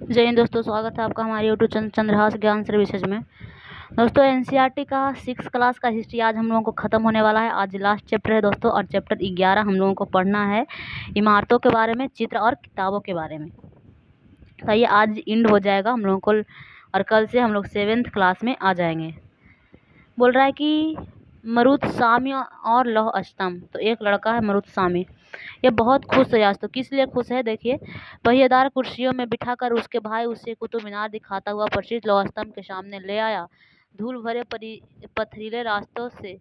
जय हिंद दोस्तों, स्वागत है आपका हमारे यूट्यूब चैनल चंद्रहास ज्ञान सर्विसेज में। दोस्तों एनसीईआरटी का 6 क्लास का हिस्ट्री आज हम लोगों को ख़त्म होने वाला है। आज लास्ट चैप्टर है दोस्तों, और चैप्टर 11 हम लोगों को पढ़ना है इमारतों के बारे में, चित्र और किताबों के बारे में। तो ये आज इंड हो जाएगा हम लोगों को, और कल से हम लोग 7th क्लास में आ जाएंगे। बोल रहा है कि मरुत्सामी और लौह अष्टम। तो एक लड़का है मरुत्सामी, ये बहुत खुश है आज। तो किस लिए खुश है देखिए, पहिएदार कुर्सियों में बिठाकर उसके भाई उसे कुतुब मीनार दिखाता हुआ प्रसिद्ध लौह स्तंभ के सामने ले आया। धूल भरे पथरीले रास्तों से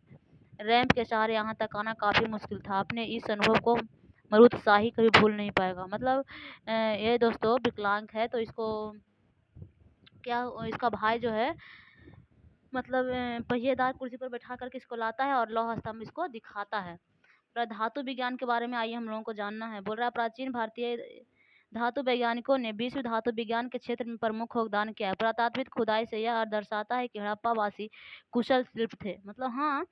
रैंप के सहारे यहाँ तक आना काफ़ी मुश्किल था। अपने इस अनुभव को मरुत्साही कभी भूल नहीं पाएगा। मतलब ये दोस्तों विकलांग है, तो इसको क्या, इसका भाई जो है मतलब पहिएदार कुर्सी पर बैठा करके इसको लाता है और लौह स्तंभ इसको दिखाता है। धातु विज्ञान के बारे में आइए हम लोगों को जानना है। बोल रहा है प्राचीन भारतीय धातु वैज्ञानिकों ने विश्व धातु विज्ञान के क्षेत्र में प्रमुख योगदान किया है। पुरातात्विक खुदाई से यह दर्शाता है कि हड़प्पावासी कुशल शिल्प थे। मतलब हाँ,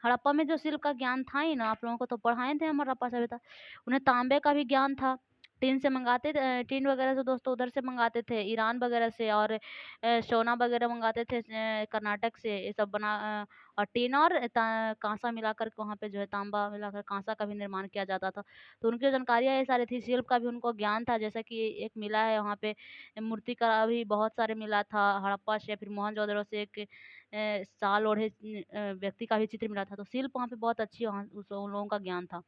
हड़प्पा में जो शिल्प का ज्ञान था ही ना, आप लोगों को तो पढ़ाए थे हम हड़प्पा सभ्यता। उन्हें तांबे का भी ज्ञान था। टीन से मंगाते थे, टीन वगैरह से दोस्तों उधर से मंगाते थे, ईरान वगैरह से, और सोना वगैरह मंगाते थे कर्नाटक से। ये सब बना और टीन और कांसा मिलाकर वहाँ पे जो है तांबा मिलाकर कांसा का भी निर्माण किया जाता था। तो उनकी जानकारियाँ ये सारी थी। शिल्प का भी उनको ज्ञान था, जैसा कि एक मिला है वहाँ पे मूर्ति का भी बहुत सारे मिला था हड़प्पा से। फिर मोहनजोदड़ो से एक साल ओढ़े व्यक्ति का भी चित्र मिला था। तो शिल्प वहाँ पे बहुत अच्छी वहाँ उन लोगों का ज्ञान था।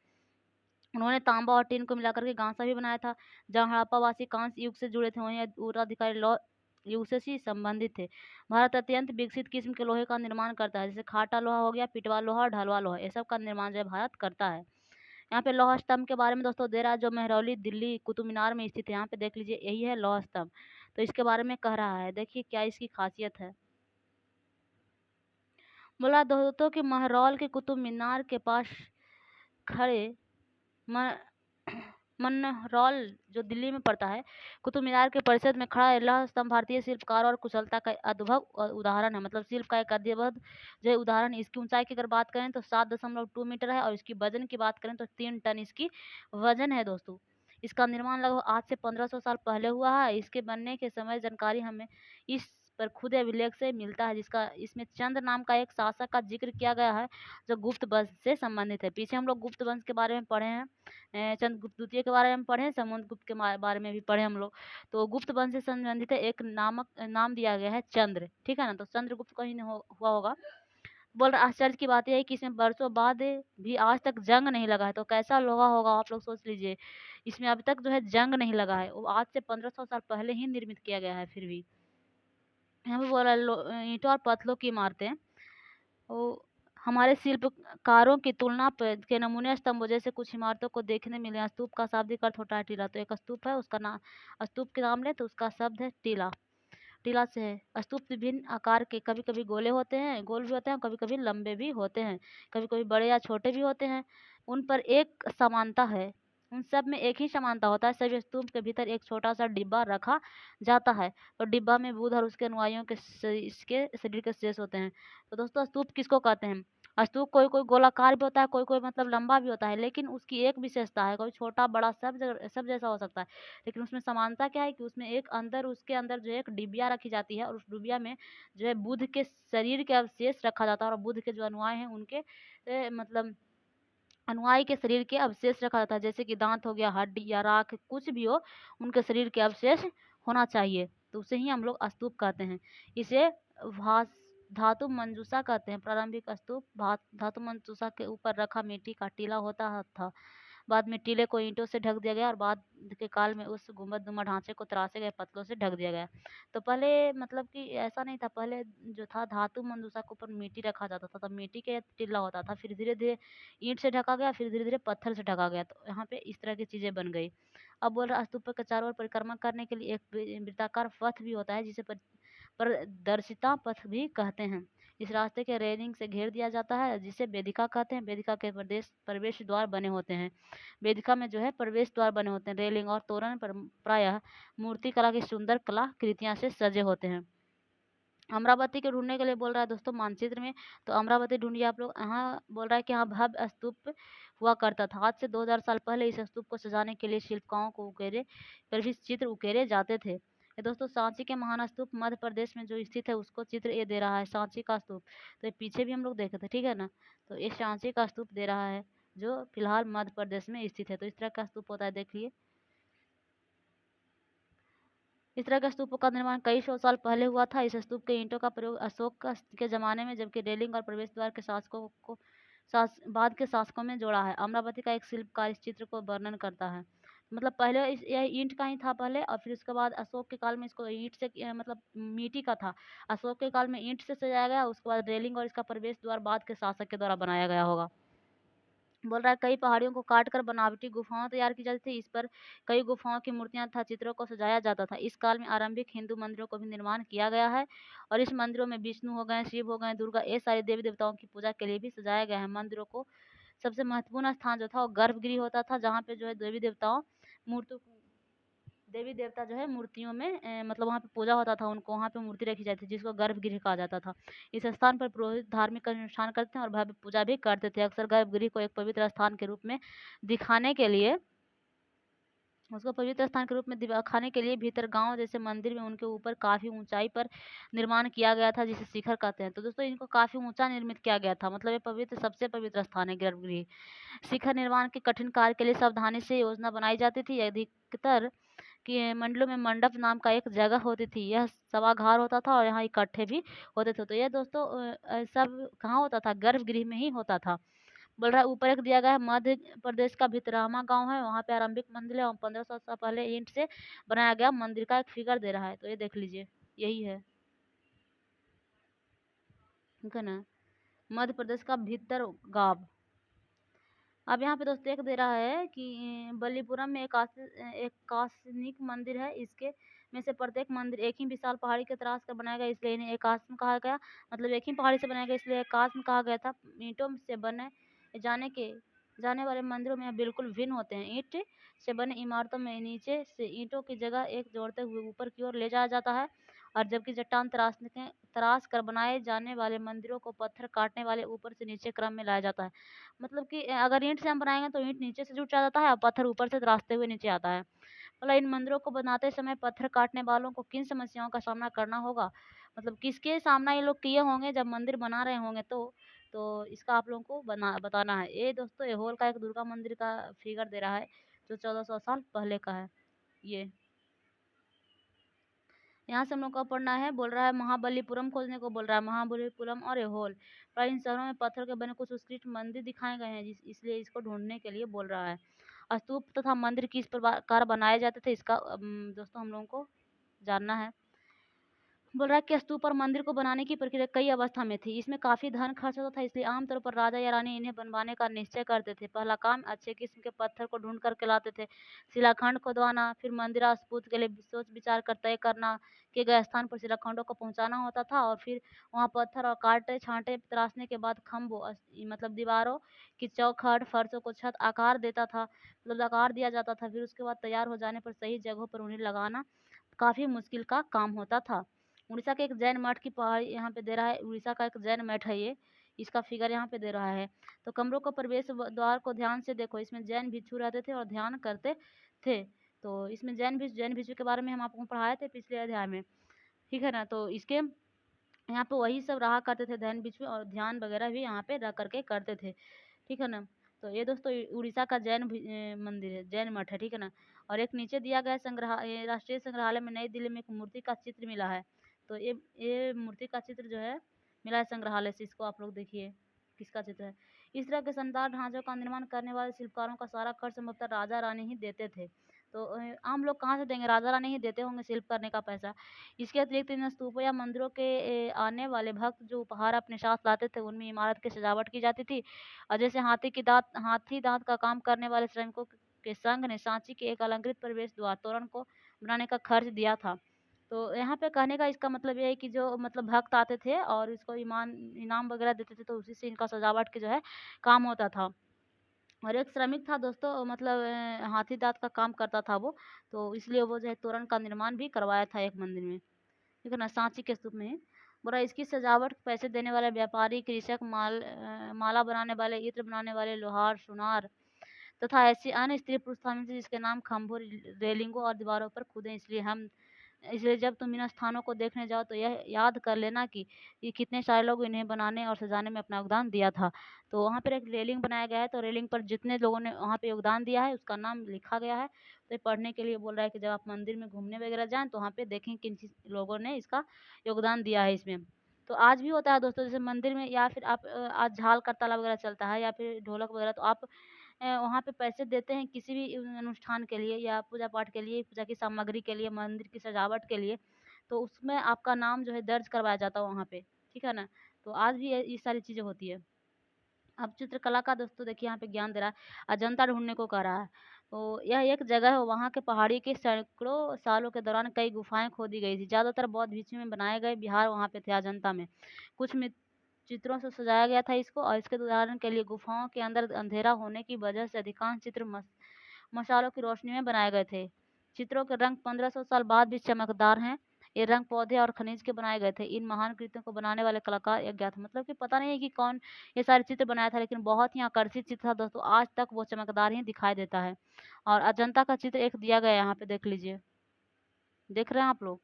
उन्होंने तांबा और टीन को मिलाकर के कांसा भी बनाया था। जहाँ हड़प्पावासी कांस्य युग से जुड़े थे, वहीं उत्तराधिकारी लौह युग से ही संबंधित थे। भारत अत्यंत विकसित किस्म के लोहे का निर्माण करता है, जैसे खाटा लोहा हो गया, पिटवा लोहा और ढलवा लोहा, ये सब का निर्माण जो है भारत करता है। यहाँ पे लौह स्तंभ के बारे में दोस्तों दे रहा है, जो मेहरौली दिल्ली कुतुब मीनार में स्थित है। यहाँ पे देख लीजिए, यही है लौह स्तंभ। तो इसके बारे में कह रहा है, देखिए क्या इसकी खासियत है। बोला दोस्तों कि महरौल के कुतुब मीनार के पास खड़े मनरौल जो दिल्ली में पड़ता है, कुतुब मीनार के परिसर में खड़ा लौह स्तंभ भारतीय शिल्पकार और कुशलता का अद्भुत उदाहरण है। मतलब शिल्प का एक अद्भुत जो उदाहरण। इसकी ऊंचाई की अगर बात करें तो 7.2 मीटर है, और इसकी वजन की बात करें तो 3 टन इसकी वजन है दोस्तों। इसका निर्माण लगभग आज से 1500 साल पहले हुआ है। इसके बनने के समय जानकारी हमें इस पर खुद अभिलेख से मिलता है, जिसका इसमें चंद्र नाम का एक शासक का जिक्र किया गया है, जो गुप्त वंश से संबंधित है। पीछे हम लोग गुप्त वंश के बारे में पढ़े हैं, चंद्रगुप्त द्वितीय के बारे में पढ़े, समुद्रगुप्त के बारे में भी पढ़े हम लोग। तो गुप्त वंश से संबंधित है, एक नाम दिया गया है चंद्र, ठीक है ना। तो चंद्रगुप्त कहीं नहीं हुआ होगा। बोल रहे आश्चर्य की बात यह है कि इसमें वर्षों बाद भी आज तक जंग नहीं लगा है। तो कैसा लोहा होगा आप लोग सोच लीजिए। इसमें अभी तक जो है जंग नहीं लगा है, वो आज से 1500 साल पहले ही निर्मित किया गया है। फिर भी यहाँ पे बोल रहा है ईंटों और पत्थरों की इमारतें, वो हमारे शिल्पकारों की तुलना के नमूने स्तंभों जैसे कुछ इमारतों को देखने मिले। स्तूप का शाब्दिक अर्थ होता है टीला। तो एक स्तूप है, उसका नाम स्तूप के नाम ले तो उसका शब्द है टीला। टीला से है। स्तूप विभिन्न आकार के, कभी कभी गोले होते हैं, गोल भी होते हैं, कभी कभी लंबे भी होते हैं, कभी कभी बड़े या छोटे भी होते हैं। उन पर एक समानता है, उन सब में एक ही समानता होता है। सभी स्तूप के भीतर एक छोटा सा डिब्बा रखा जाता है, और डिब्बा में बुद्ध और उसके अनुयायियों के इसके शरीर के शेष होते हैं। तो दोस्तों स्तूप किसको कहते हैं? स्तूप कोई कोई गोलाकार भी होता है, कोई कोई मतलब लंबा भी होता है, लेकिन उसकी एक विशेषता है, कोई छोटा बड़ा सब जैसा हो सकता है, लेकिन उसमें समानता क्या है कि उसमें एक अंदर, उसके अंदर जो है एक डिबिया रखी जाती है, और उस डिबिया में जो है बुद्ध के शरीर के अवशेष रखा जाता है, और बुद्ध के जो अनुयायी हैं उनके मतलब अनुयायी के शरीर के अवशेष रखा जाता है, जैसे कि दांत हो गया, हड्डी या राख, कुछ भी हो, उनके शरीर के अवशेष होना चाहिए। तो उसे ही हम लोग स्तूप कहते हैं। इसे भास धातु मंजूषा कहते हैं। प्रारंभिक स्तूप धातु मंजूषा के ऊपर रखा मिट्टी का टीला होता था। बाद में टीले को ईंटों से ढक दिया गया, और बाद के काल में उस गुंबदनुमा ढांचे को तराशे गए पत्तलों से ढक दिया गया। तो पहले मतलब कि ऐसा नहीं था, पहले जो था धातु मंजूषा के ऊपर मिट्टी रखा जाता था, तब मिट्टी के टीला होता था। फिर धीरे धीरे ईंट से ढका गया, फिर धीरे धीरे पत्थर से ढका गया। तो यहाँ पे इस तरह की चीजें बन गई। अब बोल रहा स्तूप के चारों ओर परिक्रमा करने के लिए एक वृत्ताकार पथ भी होता है, जिसे प्रदर्शिता पथ भी कहते हैं। इस रास्ते के रेलिंग से घेर दिया जाता है, जिसे वेदिका कहते हैं। वेदिका के प्रवेश द्वार बने होते हैं। वेदिका में जो है प्रवेश द्वार बने होते हैं। रेलिंग और तोरण पर प्रायः मूर्ति कला की सुंदर कला कृतियां से सजे होते हैं। अमरावती के ढूंढने के लिए बोल रहा है दोस्तों मानचित्र में। तो अमरावती ढूंढिए आप लोग। यहाँ बोल रहा है कि यहाँ भव्य स्तूप हुआ करता था। आज से 2000 साल पहले इस स्तूप को सजाने के लिए शिल्पकारों को उकेरे पर भी चित्र उकेरे जाते थे। ये दोस्तों सांची के महान स्तूप मध्य प्रदेश में जो स्थित है उसको चित्र ये दे रहा है, सांची का स्तूप। तो ये पीछे भी हम लोग देखे थे, ठीक है ना। तो ये सांची का स्तूप दे रहा है जो फिलहाल मध्य प्रदेश में स्थित है। तो इस तरह का स्तूप होता है, देखिए। इस तरह के स्तूपों का निर्माण कई सौ साल पहले हुआ था। इस स्तूप के ईंटों का प्रयोग के ज़माने में, जबकि रेलिंग और प्रवेश द्वार के शासकों को बाद के शासकों में जोड़ा है। अमरावती का एक शिल्पकार इस चित्र को वर्णन करता है। मतलब पहले यह ईंट का ही था पहले, और फिर उसके बाद अशोक के काल में इसको ईंट से मतलब मिट्टी का था। अशोक के काल में ईंट से सजाया गया, उसके बाद रेलिंग और इसका प्रवेश द्वार बाद के शासक के द्वारा बनाया गया होगा। बोल रहा है कई पहाड़ियों को काट कर बनावटी गुफाएं तैयार की जाती थी। इस पर कई गुफाओं की मूर्तियां तथा चित्रों को सजाया जाता था। इस काल में आरंभिक हिंदू मंदिरों को भी निर्माण किया गया है, और इस मंदिरों में विष्णु हो गए, शिव हो गए, दुर्गा, ये सारे देवी देवताओं की पूजा के लिए भी सजाया गया है। मंदिरों को सबसे महत्वपूर्ण स्थान जो था वो गर्भगृह होता था, जहाँ पे जो है मूर्तियों देवी देवता जो है मूर्तियों में मतलब वहाँ पे पूजा होता था, उनको वहाँ पे मूर्ति रखी जाती थी, जिसको गर्भगृह कहा जाता था। इस स्थान पर पुरोहित धार्मिक अनुष्ठान करते हैं और भव्य पूजा भी करते थे। अक्सर गर्भगृह को एक पवित्र स्थान के रूप में दिखाने के लिए उसको पवित्र स्थान के रूप में दिखाने के लिए भीतर गांव जैसे मंदिर में उनके ऊपर काफ़ी ऊंचाई पर निर्माण किया गया था, जिसे शिखर कहते हैं। तो दोस्तों इनको काफ़ी ऊंचा निर्मित किया गया था, मतलब ये पवित्र सबसे पवित्र स्थान है गर्भगृह। शिखर निर्माण के कठिन कार्य के लिए सावधानी से योजना बनाई जाती थी। अधिकतर कि मंडलों में मंडप नाम का एक जगह होती थी, यह सभागार होता था और यहाँ इकट्ठे भी होते थे। तो यह दोस्तों सब कहाँ होता था, गर्भगृह में ही होता था। बोल रहा है ऊपर एक दिया गया है, मध्य प्रदेश का भितरहमा गांव है, वहाँ पे आरंभिक मंदिर है और 1500 साल पहले ईंट से बनाया गया मंदिर का एक फिगर दे रहा है। तो ये देख लीजिए, यही है, ठीक है ना, मध्य प्रदेश का भीतर गांव। अब यहाँ पे दोस्तों एक दे रहा है कि बल्लीपुरम में एक कासनिक मंदिर है। इसके में से प्रत्येक मंदिर एक ही विशाल पहाड़ी के तराश कर बनाया गया, इसलिए इन्हें एकास्म कहा गया। मतलब एक ही पहाड़ी से बनाया गया, इसलिए एकास्म कहा गया था। ईंटों से बने जाने वाले मंदिरों में बिल्कुल भिन्न होते हैं। ईंट से बने इमारतों में नीचे से ईंटों की जगह एक जोड़ते हुए ऊपर की ओर ले जाया जाता है, और जबकि चट्टान तराश कर बनाए जाने वाले मंदिरों को पत्थर काटने वाले ऊपर से नीचे क्रम में लाया जाता है। मतलब कि अगर ईंट से हम बनाएंगे तो ईंट नीचे से जुट जाता है और पत्थर ऊपर से रास्ते हुए नीचे आता है। मतलब इन मंदिरों को बनाते समय पत्थर काटने वालों को किन समस्याओं का सामना करना होगा, मतलब किसके सामना ये लोग किए होंगे जब मंदिर बना रहे होंगे, तो इसका आप लोगों को बताना है। ये दोस्तों एहोल का एक दुर्गा मंदिर का फिगर दे रहा है, जो 1400 साल पहले का है। ये यहाँ से हम लोग को पढ़ना है। बोल रहा है महाबलीपुरम खोजने को बोल रहा है, महाबलीपुरम और एहोल। पर इन शहरों में पत्थर के बने कुछ उत्कृष्ट मंदिर दिखाए गए हैं, इसलिए इसको ढूंढने के लिए बोल रहा है। स्तूप तथा मंदिर किस प्रकार बनाए जाते थे, इसका दोस्तों हम लोगों को जानना है। बोल रहा है कि स्तूप और मंदिर को बनाने की प्रक्रिया कई अवस्था में थी। इसमें काफी धन खर्च होता था, इसलिए आमतौर पर राजा या रानी इन्हें बनवाने का निश्चय करते थे। पहला काम अच्छे किस्म के पत्थर को ढूंढ कर के लाते थे, शिलाखंड खुदवाना, फिर मंदिर स्फूर्त के लिए सोच विचार कर तय करना कि गए स्थान पर शिलाखंडों को पहुंचाना होता था, और फिर वहां पत्थर और कांटे छांटे तराशने के बाद खम्भों मतलब दीवारों की चौखट फर्शों को छत आकार देता था, मतलब आकार दिया जाता था। फिर उसके बाद तैयार हो जाने पर सही जगहों पर उन्हें लगाना काफी मुश्किल का काम होता था। उड़ीसा के एक जैन मठ की पहाड़ी यहाँ पे दे रहा है, उड़ीसा का एक जैन मठ है ये, इसका फिगर यहाँ पे दे रहा है। तो कमरों को प्रवेश द्वार को ध्यान से देखो, इसमें जैन भिक्षु रहते थे और ध्यान करते थे। तो इसमें जैन भिक्षु के बारे में हम आपको पढ़ाए थे पिछले अध्याय में, ठीक है ना। तो इसके यहाँ पे वही सब रहा करते थे जैन भिक्षु, और ध्यान वगैरह भी यहाँ पे रह करके करते थे, ठीक है ना। तो ये दोस्तों उड़ीसा का मंदिर है, जैन मठ है, ठीक है ना। और एक नीचे दिया गया ये राष्ट्रीय संग्रहालय में नई दिल्ली में एक मूर्ति का चित्र मिला है। तो ये मूर्ति का चित्र जो है मिला है संग्रहालय से, इसको आप लोग देखिए किसका चित्र है। इस तरह के शानदार ढांचों का निर्माण करने वाले शिल्पकारों का सारा खर्च संभवतः राजा रानी ही देते थे। तो आम लोग कहाँ से देंगे, राजा रानी ही देते होंगे शिल्प करने का पैसा। इसके अतिरिक्त इन स्तूपों या मंदिरों के आने वाले भक्त जो उपहार अपने साथ लाते थे, उनमें इमारत की सजावट की जाती थी। और जैसे हाथी दांत का काम करने वाले श्रमिकों के संघ ने सांची के एक अलंकृत प्रवेश द्वार तोरण को बनाने का खर्च दिया था। तो यहाँ पे कहने का इसका मतलब ये है कि जो मतलब भक्त आते थे और इसको इनाम वगैरह देते थे, तो उसी से इनका सजावट के जो है काम होता था। और एक श्रमिक था दोस्तों, मतलब हाथी दांत का काम करता था वो, तो इसलिए वो जो है तोरण का निर्माण भी करवाया था एक मंदिर में, ठीक है ना, सांची के स्तूप में। बोला इसकी सजावट पैसे देने वाले व्यापारी, कृषक, माला बनाने वाले, इत्र बनाने वाले, लोहार, सुनार तथा ऐसी अन्य स्त्री पुरुष शामिल थे जिसके नाम खम्भों, रेलिंगों और दीवारों पर खुदे, इसलिए हम इसलिए जब तुम इन स्थानों को देखने जाओ तो यह याद कर लेना कि ये कितने सारे लोग इन्हें बनाने और सजाने में अपना योगदान दिया था। तो वहाँ पर एक रेलिंग बनाया गया है, तो रेलिंग पर जितने लोगों ने वहाँ पे योगदान दिया है उसका नाम लिखा गया है। तो ये पढ़ने के लिए बोल रहा है कि जब आप मंदिर में घूमने वगैरह जाएँ तो वहाँ पे देखें किन लोगों ने इसका योगदान दिया है इसमें। तो आज भी होता है दोस्तों, जैसे मंदिर में या फिर आप आज झाल करताल वगैरह चलता है या फिर ढोलक वगैरह, तो आप वहाँ पे पैसे देते हैं किसी भी अनुष्ठान के लिए या पूजा पाठ के लिए, पूजा की सामग्री के लिए, मंदिर की सजावट के लिए, तो उसमें आपका नाम जो है दर्ज करवाया जाता है वहाँ पे, ठीक है ना? तो आज भी ये सारी चीज़ें होती है। अब चित्रकला का दोस्तों देखिए यहाँ पे ज्ञान दे रहा है, अजंता ढूँढने को कह रहा है। तो यह एक जगह है, वहाँ के पहाड़ी के सैकड़ों सालों के दौरान कई गुफ़ाएँ खोदी गई थी। ज़्यादातर बौद्ध भिक्षु में बनाए गए विहार वहाँ पे थे अजंता में। कुछ में चित्रों से सजाया गया था इसको, और इसके उदाहरण के लिए गुफ़ाओं के अंदर अंधेरा होने की वजह से अधिकांश चित्र मशालों की रोशनी में बनाए गए थे। चित्रों के रंग 1500 साल बाद भी चमकदार हैं। ये रंग पौधे और खनिज के बनाए गए थे। इन महान कृतियों को बनाने वाले कलाकार अज्ञात हैं। मतलब कि पता नहीं है कि कौन ये सारे चित्र बनाया था, लेकिन बहुत ही आकर्षित चित्र था दोस्तों, आज तक वो चमकदार ही दिखाई देता है। और अजंता का चित्र एक दिया गया है यहाँ पे, देख लीजिए। देख रहे हैं आप लोग?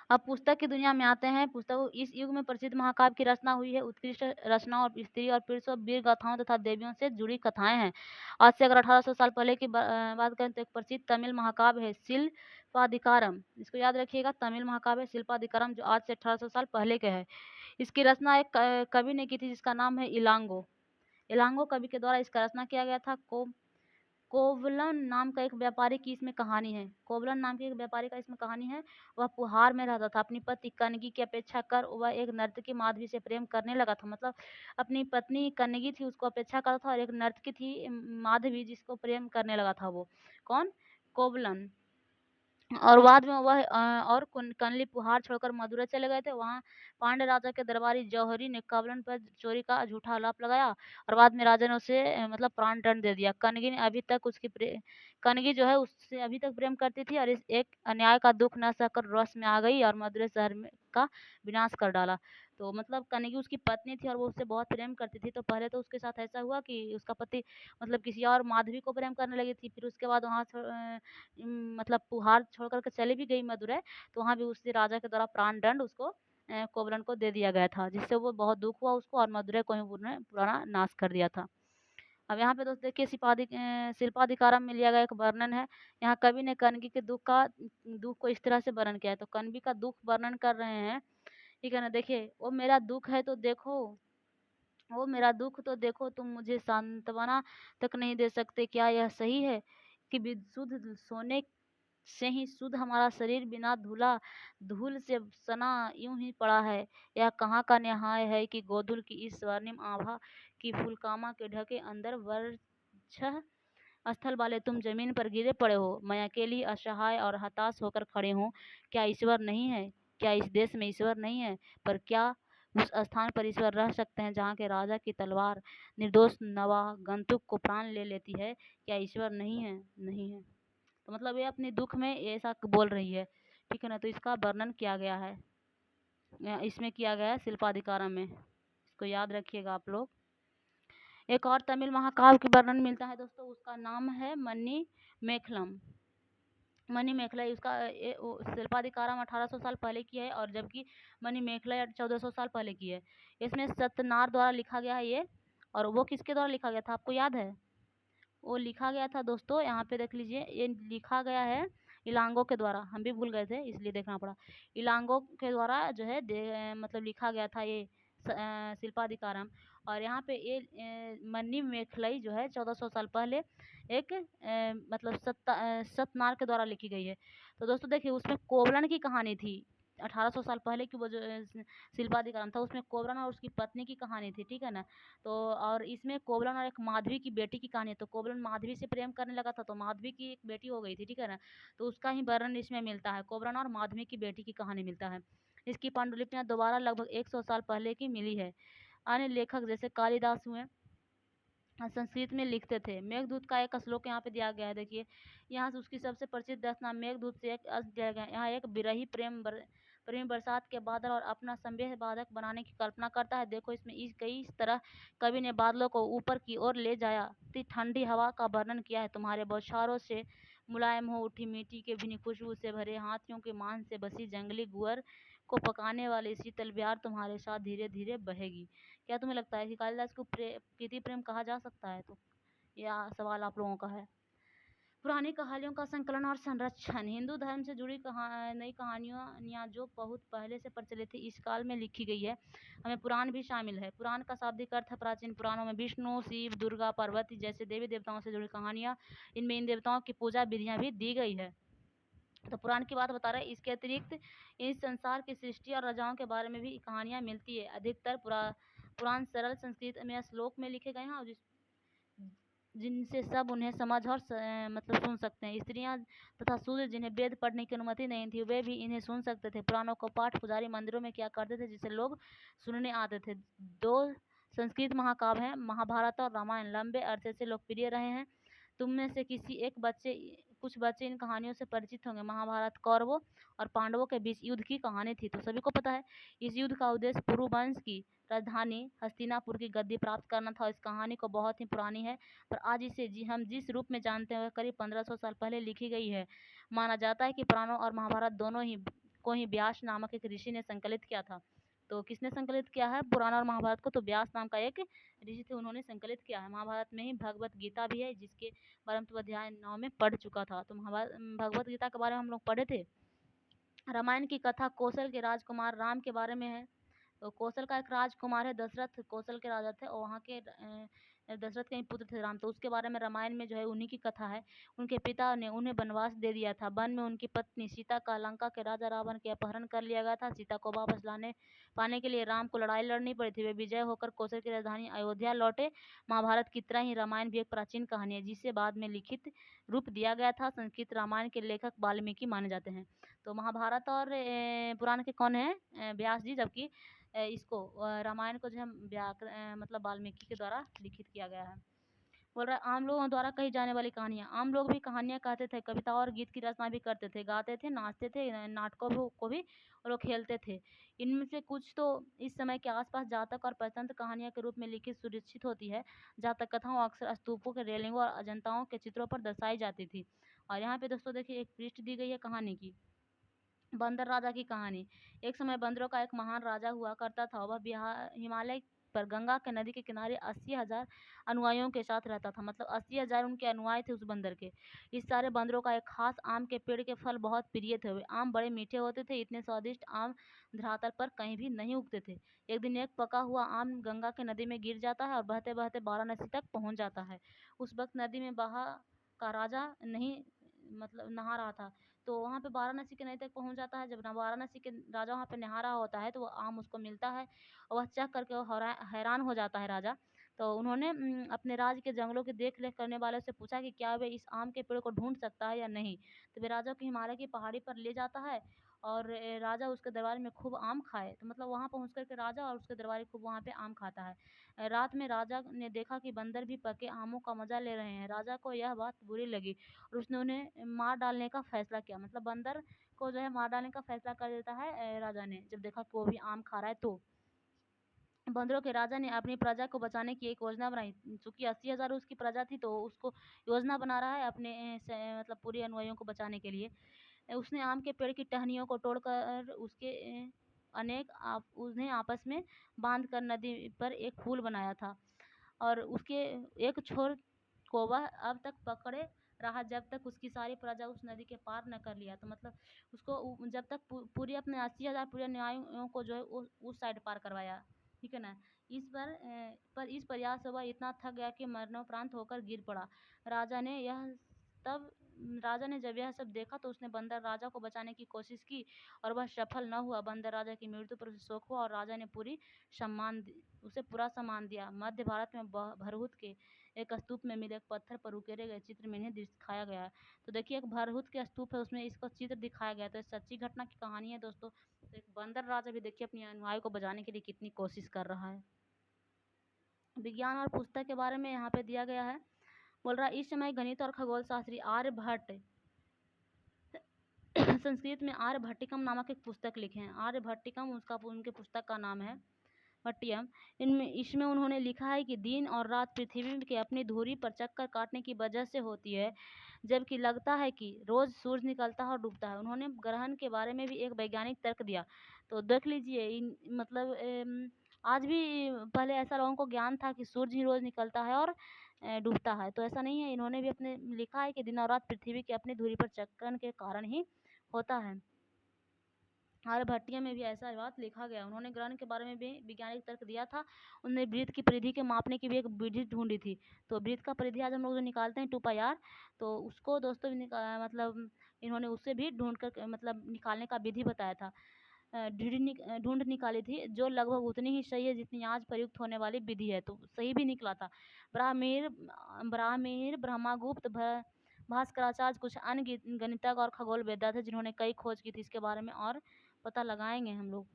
अब पुस्तक की दुनिया में आते हैं। पुस्तक इस युग में प्रसिद्ध महाकाव्य की रचना हुई है। उत्कृष्ट रचनाओं और स्त्री और पुरुषों, वीर गाथाओं तथा देवियों से जुड़ी कथाएं हैं। आज से अगर 1800 साल पहले की बात करें तो एक प्रसिद्ध तमिल महाकाव्य है शिल्पाधिकारम। इसको याद रखिएगा, तमिल महाकाव्य शिल्पाधिकारम, जो आज से 1800 साल पहले के है। इसकी रचना एक कवि ने की थी जिसका नाम है इलांगो। इलांगो कवि के द्वारा इसका रचना किया गया था। कोवलन नाम का एक व्यापारी की इसमें कहानी है। कोवलन नाम के एक व्यापारी का इसमें कहानी है। वह पुहार में रहता था। अपनी पत्नी कनगी की अपेक्षा कर वह एक नर्तकी माधवी से प्रेम करने लगा था। मतलब अपनी पत्नी कनगी थी, उसको अपेक्षा करता था, और एक नर्तकी थी माधवी, जिसको प्रेम करने लगा था वो। कौन? कोवलन। और बाद में वह और कनली पुहार छोड़कर मदुरै चले गए थे। वहाँ पांड्य राजा के दरबारी जौहरी ने कवलन पर चोरी का झूठा आरोप लगाया, और बाद में राजा ने उसे मतलब प्राण दंड दे दिया। कनगी ने अभी तक कनगी जो है उससे अभी तक प्रेम करती थी, और इस एक अन्याय का दुख न सहकर रोष में आ गई और मदुरै शहर में का विनाश कर डाला। तो मतलब कनगी उसकी पत्नी थी और वो उससे बहुत प्रेम करती थी। तो पहले तो उसके साथ ऐसा हुआ कि उसका पति मतलब किसी और माधवी को प्रेम करने लगी थी। फिर उसके बाद वहाँ मतलब पुहार छोड़ कर के चली भी गई मदुरै, तो वहाँ भी उसी राजा के द्वारा प्राण दंड उसको कोवलन को दे दिया गया था, जिससे वो बहुत दुख हुआ उसको, और मदुरै को ही उन्होंने पुराना नाश कर दिया था। अब यहाँ पे दोस्त देखिए शिल्पाधिकारम में लिया गया एक वर्णन है। यहाँ कवि ने कनगी के दुख को इस तरह से वर्णन किया है। तो कनगी का दुख वर्णन कर रहे हैं, ठीक है ना? देखिए, वो मेरा दुख है तो देखो, वो मेरा दुख तो देखो, तुम मुझे सांत्वना तक नहीं दे सकते। क्या यह सही है कि विशुद्ध सोने से ही शुद्ध हमारा शरीर बिना धूल से सना यूं ही पड़ा है? यह कहाँ का न्याय है कि गोधूल की इस स्वर्णिम आभा की फूलकामा के ढके अंदर वर्ष स्थल वाले तुम जमीन पर गिरे पड़े हो। मैं अकेली असहाय और हताश होकर खड़े हूँ। क्या ईश्वर नहीं है? क्या इस देश में ईश्वर नहीं है? पर क्या उस स्थान पर ईश्वर रह सकते हैं जहाँ के राजा की तलवार निर्दोष नवागंतुक को प्राण ले लेती है? क्या ईश्वर नहीं है? नहीं है। तो मतलब ये अपने दुख में ऐसा बोल रही है, ठीक है ना? तो इसका वर्णन किया गया है, इसमें किया गया है शिल्पाधिकारम में। इसको याद रखिएगा आप लोग। एक और तमिल महाकाव्य की वर्णन मिलता है दोस्तों, उसका नाम है मनी मेखलम। मनी मेखला उसका शिल्पाधिकारम 1800 साल पहले की है, और जबकि मनी मेखला 1400 साल पहले की है। इसमें सत्यनार द्वारा लिखा गया है ये। और वो किसके द्वारा लिखा गया था, आपको याद है? वो लिखा गया था दोस्तों, यहाँ पे देख लीजिए, ये लिखा गया है इलांगो के द्वारा। हम भी भूल गए थे इसलिए देखना पड़ा। इलांगो के द्वारा जो है मतलब लिखा गया था ये शिल्पाधिकारम। और यहाँ पे ये मन्नी मेखलई जो है 1400 साल पहले एक मतलब सतनार के द्वारा लिखी गई है। तो दोस्तों देखिए, उसमें कोवलन की कहानी थी। 1800 साल पहले की वो जो शिल्पाधिकारम था, उसमें कोवलन और उसकी पत्नी की कहानी थी, ठीक है ना? तो और इसमें कोवलन और एक माधवी की बेटी की कहानी है। तो कोवलन माधवी से प्रेम करने लगा था, तो माधवी की एक बेटी हो गई थी, ठीक है ना? तो उसका ही वर्णन इसमें मिलता है। कोवलन और माधवी की बेटी की कहानी मिलता है। इसकी पांडुलिपियां दोबारा लगभग 100 साल पहले की मिली है। अन्य लेखक जैसे कालिदास हुए संस्कृत में लिखते थे। मेघदूत का एक श्लोक यहाँ पे दिया गया है, देखिए। यहाँ से उसकी सबसे प्रसिद्ध रचना मेघदूत से एक दिया गया है। यहाँ एक विरही प्रेम बरसात के बादल और अपना संदेह बाधक बनाने की कल्पना करता है। देखो, इसमें कई तरह कवि ने बादलों को ऊपर की ओर ले जाया, ठंडी हवा का वर्णन किया है। तुम्हारे बौछारों से मुलायम हो उठी मिट्टी के भीनी खुशबू से भरे हाथियों के मांस से बसी जंगली गुअर को पकाने वाली शीतल बिहार तुम्हारे साथ धीरे धीरे बहेगी। क्या तुम्हें लगता है कि कालिदास को प्रीति प्रेम कहा जा सकता है? तो यह सवाल आप लोगों का है। पुरानी कहानियों का संकलन और संरक्षण। हिंदू धर्म से जुड़ी नई कहानियाँ जो बहुत पहले से प्रचलित थी इस काल में लिखी गई है। हमें पुराण भी शामिल है। पुराण का शाब्दिक अर्थ है प्राचीन पुराणों में विष्णु, शिव, दुर्गा, पार्वती जैसे देवी देवताओं से जुड़ी कहानियाँ, इनमें इन देवताओं की पूजा विधियाँ भी दी गई है। तो पुराण की बात बता रहे हैं। इसके अतिरिक्त इस संसार की सृष्टि और राजाओं के बारे में भी कहानियाँ मिलती है। अधिकतर पुराण सरल संस्कृत में श्लोक में लिखे गए हैं और जिनसे सब उन्हें समझ और मतलब सुन सकते हैं। स्त्रियां तथा शूद्र जिन्हें वेद पढ़ने की अनुमति नहीं थी वे भी इन्हें सुन सकते थे। पुराणों को पाठ पुजारी मंदिरों में किया करते थे जिसे लोग सुनने आते थे। 2 संस्कृत महाकाव्य हैं, महाभारत और रामायण, लंबे अरसे से लोकप्रिय रहे हैं। तुम में से कुछ बच्चे इन कहानियों से परिचित होंगे। महाभारत कौरवों और पांडवों के बीच युद्ध की कहानी थी, तो सभी को पता है। इस युद्ध का उद्देश्य पुरुवंश की राजधानी हस्तिनापुर की गद्दी प्राप्त करना था। इस कहानी को बहुत ही पुरानी है, पर आज इसे हम जिस रूप में जानते हैं वह करीब 1500 साल पहले लिखी गई है। माना जाता है कि पुराणों और महाभारत दोनों ही व्यास नामक एक ऋषि ने संकलित किया था। तो किसने संकलित किया है पुराण और महाभारत को? तो व्यास नाम का एक ऋषि थे, उन्होंने संकलित किया है। महाभारत में ही भगवत गीता भी है, जिसके बारे में तो अध्याय 9 में पढ़ चुका था। तो भगवत गीता के बारे में हम लोग पढ़े थे। रामायण की कथा कौशल के राजकुमार राम के बारे में है। तो कौशल का एक राजकुमार है दशरथ, कौशल के राजा थे और वहाँ के दशरथ के ही पुत्र थे राम। तो उसके बारे में रामायण में जो है उन्हीं की कथा है। उनके पिता ने उन्हें वनवास दे दिया था। वन में उनकी पत्नी सीता का लंका के राजा रावण के अपहरण कर लिया गया था। सीता को वापस पाने के लिए राम को लड़ाई लड़नी पड़ी थी। वे विजय होकर कौशल की राजधानी अयोध्या लौटे। महाभारत की तरह ही रामायण भी एक प्राचीन कहानी है जिसे बाद में लिखित रूप दिया गया था। संस्कृत रामायण के लेखक वाल्मीकि माने जाते हैं। तो महाभारत और पुराण के कौन है? व्यास जी, जबकि इसको रामायण को जो है मतलब वाल्मीकि के द्वारा लिखित किया गया है। बोल रहा है आम लोगों द्वारा कही जाने वाली कहानियाँ। आम लोग भी कहानियाँ कहते थे, कविता और गीत की रचना भी करते थे, गाते थे, नाचते थे, नाटकों को भी और वो खेलते थे। इनमें से कुछ तो इस समय के आसपास जातक और पंचतंत्र कहानियाँ के रूप में लिखित सुरक्षित होती है। जातक कथाओं अक्सर स्तूपों के रेलिंगों और अजंताओं के चित्रों पर दर्शाई जाती थी। और यहाँ पे दोस्तों देखिए एक पृष्ठ दी गई है कहानी की। बंदर राजा की कहानी। एक समय बंदरों का एक महान राजा हुआ करता था। वह हिमालय पर गंगा के नदी के किनारे 80,000 अनुयायियों के साथ रहता था। मतलब 80,000 उनके अनुयायी थे उस बंदर के। इस सारे बंदरों का एक खास आम के पेड़ के फल बहुत प्रिय थे। वे आम बड़े मीठे होते थे। इतने स्वादिष्ट आम धरातल पर कहीं भी नहीं उगते थे। एक दिन एक पका हुआ आम गंगा के नदी में गिर जाता है और बहते बहते वाराणसी तक पहुंच जाता है। उस वक्त नदी में बहा का राजा नहीं मतलब नहा रहा था। तो वहाँ पे वाराणसी के नदी तक पहुँच जाता है। जब वाराणसी के राजा वहाँ पे नहा रहा होता है तो वो आम उसको मिलता है और वह चख करके वो हैरान हो जाता है राजा। तो उन्होंने अपने राज्य के जंगलों की देख रेख करने वाले से पूछा कि क्या वे इस आम के पेड़ को ढूंढ सकता है या नहीं। तो वे राजा को हिमालय की पहाड़ी पर ले जाता है और राजा उसके दरबार में खूब आम खाए। तो मतलब वहाँ पहुँच करके राजा और उसके दरबारी खूब वहाँ पे आम खाता है। रात में राजा ने देखा कि बंदर भी पके आमों का मजा ले रहे हैं। राजा को यह बात बुरी लगी और उसने उन्हें मार डालने का फैसला किया। मतलब बंदर को जो है मार डालने का फैसला कर देता है राजा ने, जब देखा कि वो भी आम खा रहा है। तो बंदरों के राजा ने अपनी प्रजा को बचाने की एक योजना बनाई। चूंकि 80,000 उसकी प्रजा थी तो उसको योजना बना रहा है अपने मतलब पूरे अनुयायियों को बचाने के लिए। उसने आम के पेड़ की टहनियों को तोड़कर उन्हें आपस में बांध कर नदी पर एक पुल बनाया था और उसके एक छोर को वह अब तक पकड़े रहा जब तक उसकी सारी प्रजा उस नदी के पार न कर लिया। तो मतलब उसको जब तक पूरी अपने 80,000 पूरे अनुयायियों को जो है उस साइड पार करवाया। ठीक है ना। इस प्रयास से वह इतना थक गया कि मरणोपरांत होकर गिर पड़ा। राजा ने जब यह सब देखा तो उसने बंदर राजा को बचाने की कोशिश की और वह सफल न हुआ। बंदर राजा की मृत्यु पर उसे शोक हुआ और राजा ने उसे पूरा सम्मान दिया। मध्य भारत में भरहुत के एक स्तूप में मिले एक पत्थर पर उकेरे गए चित्र में इन्हें दिखाया गया है। तो देखिए एक भरहुत के स्तूप है, उसमें इसका चित्र दिखाया गया। तो सच्ची घटना की कहानी है दोस्तों। तो एक बंदर राजा भी देखिए अपनी अनुयायी को बचाने के लिए कितनी कोशिश कर रहा है। विज्ञान और पुस्तक के बारे में यहाँ पे दिया गया है। बोल रहा है इस समय गणित और खगोल शास्त्री आर्यभट्ट संस्कृत में आर्यभट्टिकम नामक एक पुस्तक लिखे हैं। आर्यभट्टिकम उनके पुस्तक का नाम है भट्टियम। इसमें उन्होंने लिखा है कि दिन और रात पृथ्वी के अपनी धुरी पर चक्कर काटने की वजह से होती है। जबकि लगता है कि रोज़ सूरज निकलता है और डूबता है। उन्होंने ग्रहण के बारे में भी एक वैज्ञानिक तर्क दिया। तो देख लीजिए मतलब आज भी पहले ऐसा लोगों को ज्ञान था कि सूरज ही रोज़ निकलता है और डूबता है। तो ऐसा नहीं है, इन्होंने भी अपने लिखा है कि दिन और रात पृथ्वी के अपनी धुरी पर चक्रण के कारण ही होता है। आर्यभट्टिया में भी ऐसा बात लिखा गया। उन्होंने ग्रहण के बारे में भी वैज्ञानिक तर्क दिया था। उन्होंने वृत्त की परिधि के मापने की भी एक विधि ढूंढी थी। तो वृत्त का परिधि आज हम लोग जो निकालते हैं 2πr, तो उसको दोस्तों मतलब इन्होंने उससे भी ढूंढ कर मतलब निकालने का विधि बताया था। ढूंढ निकाली थी, जो लगभग उतनी ही सही है जितनी आज प्रयुक्त होने वाली विधि है। तो सही भी निकला था। ब्राह्मीर, ब्रह्मगुप्त, भास्कराचार्य, कुछ अन्य गणितज्ञ और खगोलवेत्ता थे जिन्होंने कई खोज की थी इसके बारे में, और पता लगाएंगे हम लोग।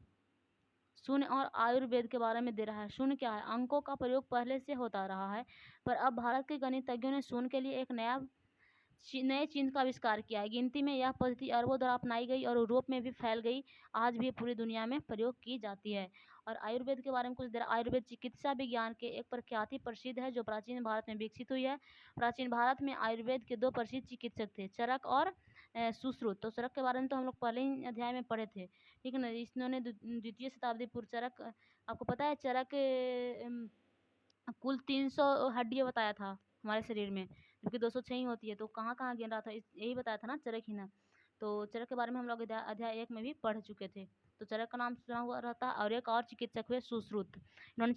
शून्य और आयुर्वेद के बारे में दे रहा है। शून्य क्या है? अंकों का प्रयोग पहले से होता रहा है, पर अब भारत के गणितज्ञों ने शून्य के लिए एक नए चिन्ह का आविष्कार किया है। गिनती में यह पद्धति अरबों द्वारा अपनाई गई और यूरोप में भी फैल गई। आज भी पूरी दुनिया में प्रयोग की जाती है। और आयुर्वेद के बारे में कुछ देर। आयुर्वेद चिकित्सा विज्ञान के एक प्रख्याति प्रसिद्ध है जो प्राचीन भारत में विकसित हुई है। प्राचीन भारत में आयुर्वेद के 2 प्रसिद्ध चिकित्सक थे, चरक और सुश्रुत। तो चरक के बारे में तो हम लोग पहले ही अध्याय में पढ़े थे, ठीक है ना। इन्होंने द्वितीय शताब्दी पूर्व चरक, आपको पता है चरक कुल 300 हड्डियाँ बताया था हमारे शरीर में, जबकि 206 ही होती है। तो कहाँ कहाँ गिन रहा था, यही बताया था ना, चरक ही ना। तो चरक के बारे में हम लोग अध्याय 1 में भी पढ़ चुके थे। तो चरक का नाम सुना हुआ रहता है। और एक और चिकित्सक हुए सुश्रुत। इन्होंने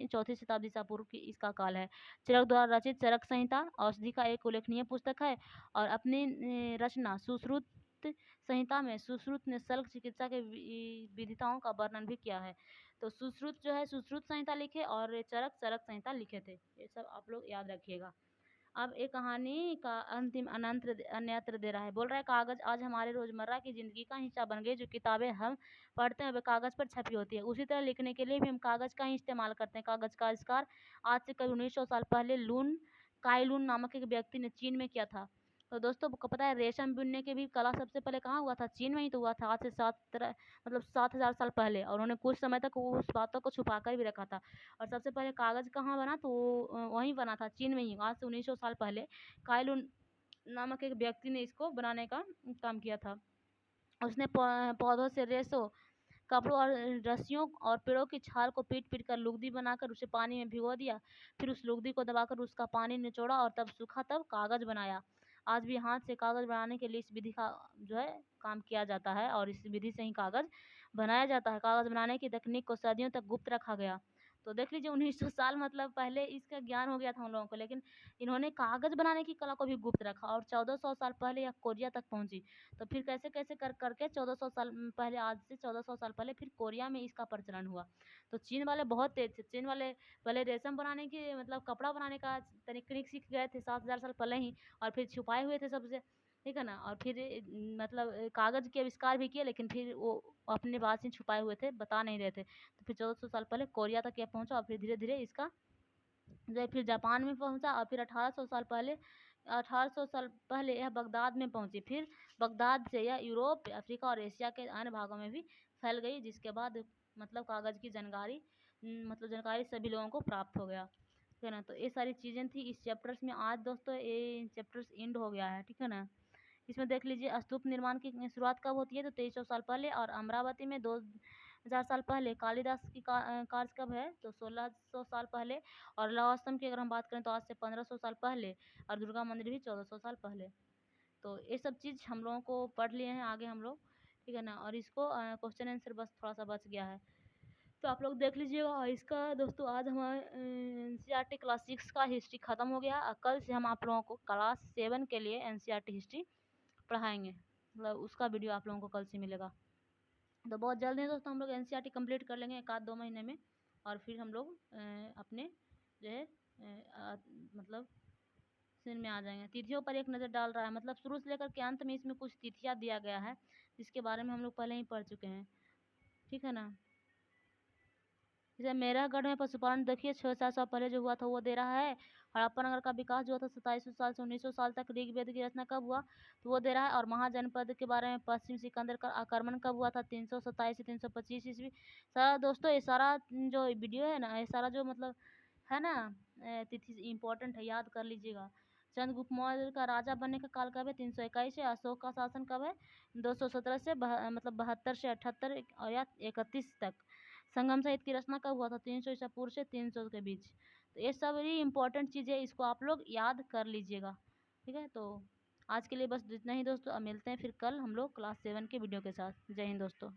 चौथी शताब्दी ईसा पूर्व की इसका काल है। चरक द्वारा रचित चरक संहिता औषधि का एक उल्लेखनीय पुस्तक है। और अपनी रचना सुश्रुत संहिता में सुश्रुत ने शल्य चिकित्सा के विधिताओं का वर्णन भी किया है। तो सुश्रुत जो है सुश्रुत संहिता लिखे, और चरक संहिता लिखे थे। ये सब आप लोग याद रखिएगा। अब एक कहानी का अंतिम अन्यत्र दे रहा है। बोल रहा है, कागज आज हमारे रोजमर्रा की जिंदगी का हिस्सा बन गई। जो किताबें हम पढ़ते हैं वे कागज पर छपी होती है। उसी तरह लिखने के लिए भी हम कागज का ही इस्तेमाल करते हैं। कागज का आविष्कार आज से करीब 1900 साल पहले काइलून नामक एक व्यक्ति ने चीन में किया था। तो दोस्तों को पता है, रेशम बुनने की भी कला सबसे पहले कहाँ हुआ था? चीन में ही तो हुआ था। आज से 7,000 साल पहले। और उन्होंने कुछ समय तक उस बातों को छुपा कर भी रखा था। और सबसे पहले कागज कहाँ बना? तो वहीं बना था, चीन में ही। आज से 1900 साल पहले काइलून नामक एक व्यक्ति ने इसको बनाने का काम किया था। उसने पौधों से रेशों, कपड़ों और रस्सियों और पेड़ों की छाल को पीट पीट कर लुगदी बनाकर उसे पानी में भिगो दिया। फिर उस लुगदी को दबाकर उसका पानी निचोड़ा और तब सूखा, तब कागज बनाया। आज भी हाथ से कागज बनाने के लिए इस विधि का जो है काम किया जाता है, और इस विधि से ही कागज बनाया जाता है। कागज बनाने की तकनीक को सदियों तक गुप्त रखा गया। तो देख लीजिए, 1900 साल मतलब पहले इसका ज्ञान हो गया था हम लोगों को, लेकिन इन्होंने कागज बनाने की कला को भी गुप्त रखा। और 1400 साल पहले यह कोरिया तक पहुंची। तो फिर कैसे कैसे कर करके 1400 साल पहले, आज से 1400 साल पहले फिर कोरिया में इसका प्रचलन हुआ। तो चीन वाले बहुत तेज थे। चीन वाले पहले रेशम बनाने की मतलब कपड़ा बनाने का तकनीक सीख गए थे 7,000 साल पहले ही, और फिर छुपाए हुए थे सबसे, ठीक है ना। और फिर मतलब कागज के आविष्कार भी किए, लेकिन फिर वो अपने बात से छुपाए हुए थे, बता नहीं रहे थे। तो फिर 1400 साल पहले कोरिया तक यह पहुंचा, और फिर धीरे धीरे इसका जो है फिर जापान में पहुंचा। और फिर 1800 साल पहले यह बगदाद में पहुंची। फिर बगदाद से यह यूरोप, अफ्रीका और एशिया के अन्य भागों में भी फैल गई, जिसके बाद मतलब कागज़ की जानकारी सभी लोगों को प्राप्त हो गया, ठीक है ना। तो ये सारी चीज़ें थी इस चैप्टर्स में। आज दोस्तों ये चैप्टर्स एंड हो गया है, ठीक है ना। इसमें देख लीजिए, स्तूप निर्माण की शुरुआत कब होती है? तो 2300 साल पहले। और अमरावती में 2000 साल पहले। कालिदास की कार्य कब है? तो 1600 साल पहले। और लौह स्तंभ की अगर हम बात करें तो आज से 1500 साल पहले। और दुर्गा मंदिर भी 1400 साल पहले। तो ये सब चीज़ हम लोगों को पढ़ लिए हैं आगे हम लोग, ठीक है ना। और इसको क्वेश्चन आंसर बस थोड़ा सा बच गया है, तो आप लोग देख लीजिएगा। और इसका दोस्तों आज हमारे NCERT क्लास 6 का हिस्ट्री ख़त्म हो गया। कल से हम आप लोगों को क्लास 7 के लिए NCERT हिस्ट्री पढ़ाएंगे, मतलब उसका वीडियो आप लोगों को कल से मिलेगा। तो बहुत जल्द है दोस्तों, हम लोग NCERT कंप्लीट कर लेंगे 1-2 महीने में। और फिर हम लोग अपने जो है मतलब सीन में आ जाएंगे। तिथियों पर एक नज़र डाल रहा है, मतलब शुरू से लेकर के अंत में इसमें कुछ तिथियाँ दिया गया है, जिसके बारे में हम लोग पहले ही पढ़ चुके हैं, ठीक है ना। जैसे मेरठगढ़ में पशुपालन देखिए 6-7 साल पहले जो हुआ था वो दे रहा है। हड़प्पा नगर का विकास जो था 2700 साल से 1900 साल तक। ऋग्वेद की रचना कब हुआ? तो वो दे रहा है। और महाजनपद के बारे में पश्चिम सिकंदर का आक्रमण कब हुआ था? 327 से 325 ईस्वी। सारा दोस्तों ये सारा जो वीडियो है ना, ये सारा जो मतलब है ना तिथि इम्पोर्टेंट है, याद कर लीजिएगा। चंद्रगुप्त मौर्य का राजा बनने का काल कब है? 321 से। अशोक का शासन कब है? 217 से मतलब 72 से 78 या 31 तक। संगम साहित्य की रचना कब हुआ था? 300 ईसा पूर्व से 300 के बीच। तो ये सब ही इंपॉर्टेंट चीज़ें, इसको आप लोग याद कर लीजिएगा। ठीक है, तो आज के लिए बस इतना ही दोस्तों। अब मिलते हैं फिर कल हम लोग क्लास 7 के वीडियो के साथ। जय हिंद दोस्तों।